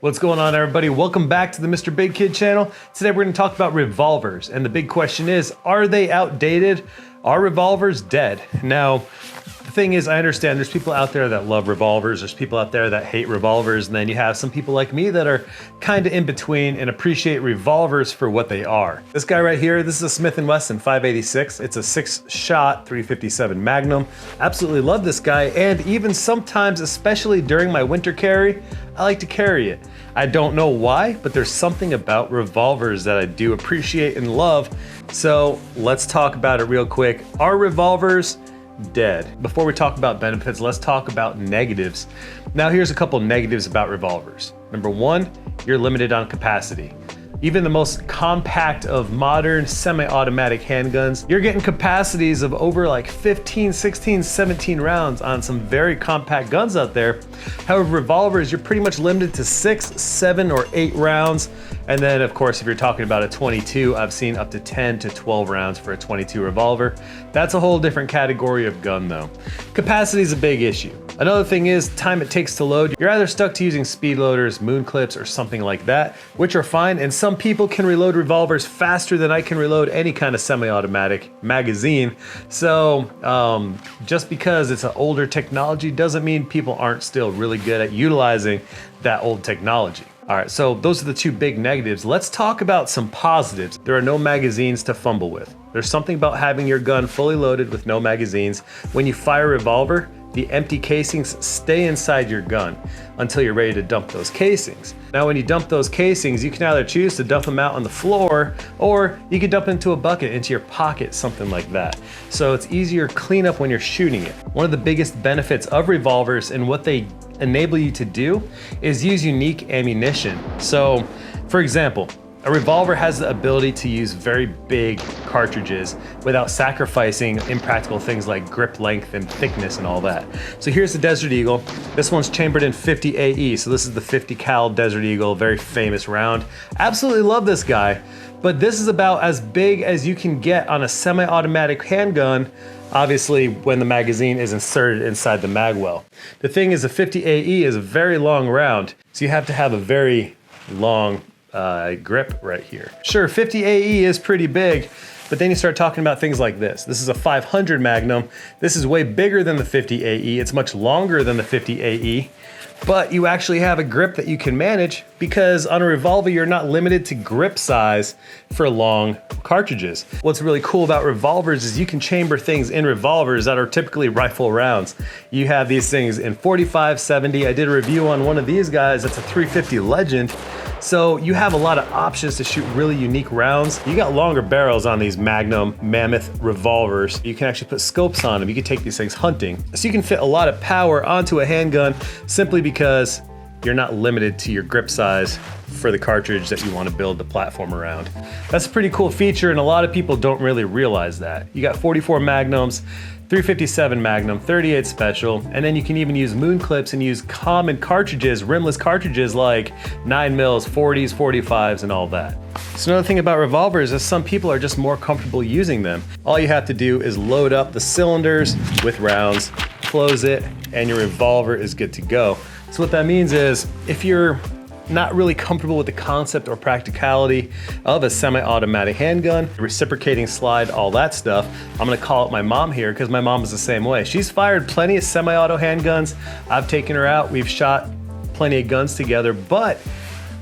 What's going on, everybody? Welcome back to the MrBigKid channel. Today we're going to talk about revolvers, and the big question is, are they outdated? Are revolvers dead? Now, the thing is, I understand there's people out there that love revolvers, there's people out there that hate revolvers, and then you have some people like me that are kind of in between and appreciate revolvers for what they are. This guy right here, this is a Smith & Wesson 586. It's a 6-shot 357 Magnum. Absolutely love this guy, and even sometimes, especially during my winter carry, I like to carry it. I don't know why, but there's something about revolvers that I do appreciate and love. So let's talk about it real quick. Are revolvers dead? Before we talk about benefits, let's talk about negatives. Now here's a couple negatives about revolvers. Number one, you're limited on capacity. Even the most compact of modern semi-automatic handguns, you're getting capacities of over like 15, 16, 17 rounds on some very compact guns out there. However, revolvers, you're pretty much limited to 6, 7, or 8 rounds. And then of course, if you're talking about a 22, I've seen up to 10 to 12 rounds for a 22 revolver. That's a whole different category of gun though. Capacity is a big issue. Another thing is time it takes to load. You're either stuck to using speed loaders, moon clips, or something like that, which are fine. And some people can reload revolvers faster than I can reload any kind of semi-automatic magazine. So just because it's an older technology doesn't mean people aren't still really good at utilizing that old technology. All right, so those are the two big negatives. Let's talk about some positives. There are no magazines to fumble with. There's something about having your gun fully loaded with no magazines. When you fire a revolver, the empty casings stay inside your gun until you're ready to dump those casings. Now, when you dump those casings, you can either choose to dump them out on the floor, or you can dump into a bucket, into your pocket, something like that. So it's easier cleanup when you're shooting it. One of the biggest benefits of revolvers and what they enable you to do is use unique ammunition. So, for example, a revolver has the ability to use very big cartridges without sacrificing impractical things like grip length and thickness and all that. So here's the Desert Eagle. This one's chambered in 50 AE. So this is the 50 cal Desert Eagle, very famous round. Absolutely love this guy, but this is about as big as you can get on a semi-automatic handgun, obviously when the magazine is inserted inside the mag well. The thing is, the 50 AE is a very long round, so you have to have a very long grip right here. Sure, 50 AE is pretty big, but then you start talking about things like this. This is a 500 Magnum. This is way bigger than the 50 AE. It's much longer than the 50 AE, but you actually have a grip that you can manage because on a revolver, you're not limited to grip size for long cartridges. What's really cool about revolvers is you can chamber things in revolvers that are typically rifle rounds. You have these things in 45, 70. I did a review on one of these guys. That's a 350 Legend. So you have a lot of options to shoot really unique rounds. You got longer barrels on these Magnum Mammoth revolvers. You can actually put scopes on them. You can take these things hunting. So you can fit a lot of power onto a handgun simply because you're not limited to your grip size for the cartridge that you want to build the platform around. That's a pretty cool feature, and a lot of people don't really realize that. You got 44 Magnums, 357 Magnum, 38 Special, and then you can even use moon clips and use common cartridges, rimless cartridges like 9mm, 40s, 45s, and all that. So another thing about revolvers is some people are just more comfortable using them. All you have to do is load up the cylinders with rounds, close it, and your revolver is good to go. So what that means is, if you're not really comfortable with the concept or practicality of a semi-automatic handgun, reciprocating slide, all that stuff, I'm gonna call out my mom here because my mom is the same way. She's fired plenty of semi-auto handguns. I've taken her out, we've shot plenty of guns together, but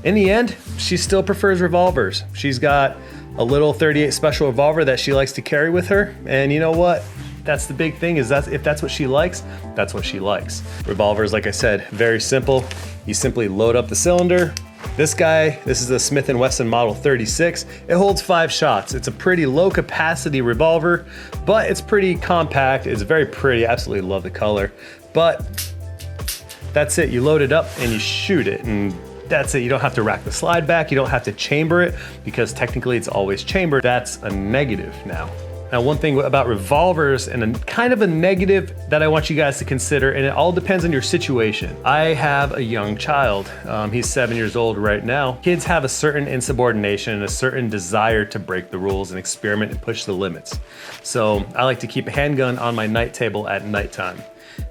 in the end, she still prefers revolvers. She's got a little 38 Special revolver that she likes to carry with her, and you know what? That's the big thing, is that if that's what she likes, that's what she likes. Revolvers, like I said, very simple. You simply load up the cylinder. This guy, this is a Smith & Wesson Model 36. It holds 5 shots. It's a pretty low capacity revolver, but it's pretty compact. It's very pretty. I absolutely love the color. But that's it. You load it up and you shoot it, and that's it. You don't have to rack the slide back. You don't have to chamber it because technically it's always chambered. That's a negative now. Now, one thing about revolvers, and a kind of a negative that I want you guys to consider, and it all depends on your situation. I have a young child. He's 7 years old right now. Kids have a certain insubordination and a certain desire to break the rules and experiment and push the limits. So I like to keep a handgun on my night table at nighttime.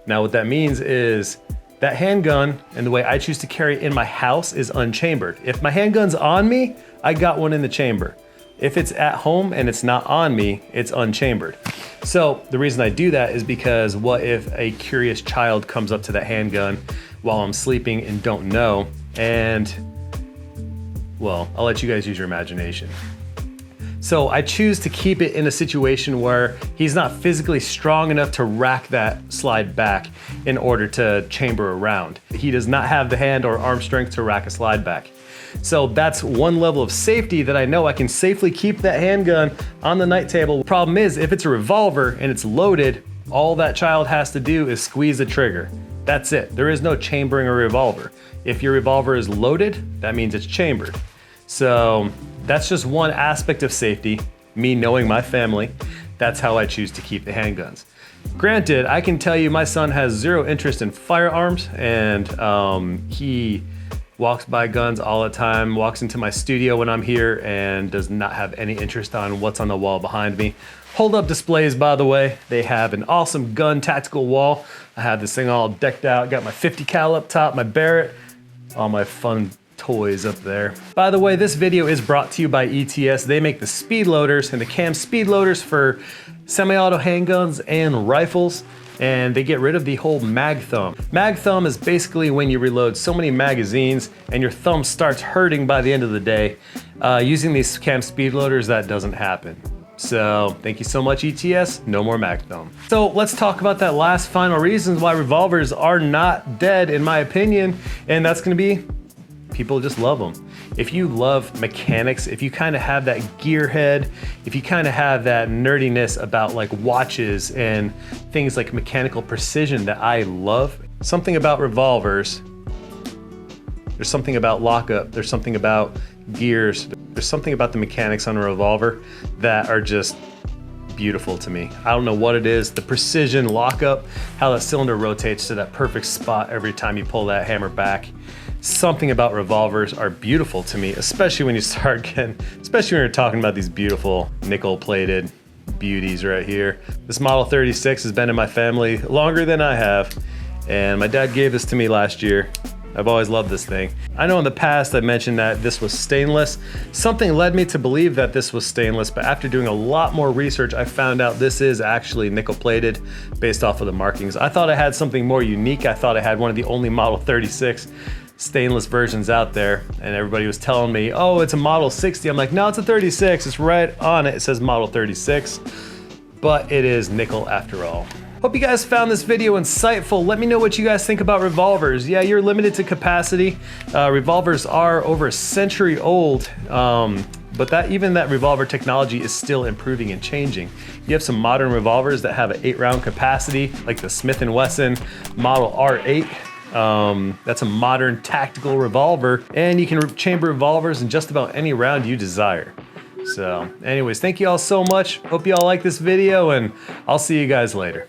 Now, what that means is That handgun and the way I choose to carry it in my house is unchambered. If my handgun's on me, I got one in the chamber. If it's at home and it's not on me, it's unchambered. So the reason I do that is because what if a curious child comes up to that handgun while I'm sleeping and don't know, and well, I'll let you guys use your imagination. So I choose to keep it in a situation where he's not physically strong enough to rack that slide back in order to chamber a round. He does not have the hand or arm strength to rack a slide back. So that's one level of safety that I know I can safely keep that handgun on the night table. Problem is, if it's a revolver and it's loaded, all that child has to do is squeeze the trigger. That's it. There is no chambering a revolver. If your revolver is loaded, that means it's chambered. So that's just one aspect of safety, me knowing my family. That's how I choose to keep the handguns. Granted, I can tell you my son has zero interest in firearms, and he walks by guns all the time, walks into my studio when I'm here, and does not have any interest on what's on the wall behind me. Hold up displays, by the way. They have an awesome gun tactical wall. I have this thing all decked out. Got my 50 cal up top, my Barrett, all my fun toys up there. By the way, this video is brought to you by ETS. They make the speed loaders and the cam speed loaders for semi-auto handguns and rifles, and they get rid of the whole mag thumb. Mag thumb is basically when you reload so many magazines and your thumb starts hurting by the end of the day. Using these cam speed loaders, that doesn't happen. So thank you so much, ETS, no more mag thumb. So let's talk about that last final reasons why revolvers are not dead, in my opinion, and that's gonna be people just love them. If you love mechanics, if you kind of have that gearhead, if you kind of have that nerdiness about like watches and things like mechanical precision that I love, something about revolvers, there's something about lockup, there's something about gears, there's something about the mechanics on a revolver that are just beautiful to me. I don't know what it is, the precision lockup, how that cylinder rotates to that perfect spot every time you pull that hammer back. Something about revolvers are beautiful to me, especially when you start getting, especially when you're talking about these beautiful nickel plated beauties right here. This Model 36 has been in my family longer than I have, and my dad gave this to me last year. I've always loved this thing. I know in the past I mentioned that this was stainless. Something led me to believe that this was stainless, but after doing a lot more research, I found out this is actually nickel plated based off of the markings. I thought I had something more unique. I thought I had one of the only Model 36 stainless versions out there, and everybody was telling me, oh, it's a Model 60. I'm like, no, it's a 36. It's right on it. It says Model 36, but it is nickel after all. Hope you guys found this video insightful. Let me know what you guys think about revolvers. Yeah, you're limited to capacity. Revolvers are over a century old, but even that revolver technology is still improving and changing. You have some modern revolvers that have an 8-round capacity, like the Smith & Wesson Model R8. That's a modern tactical revolver, and you can chamber revolvers in just about any round you desire. So anyways, thank you all so much. Hope you all like this video, and I'll see you guys later.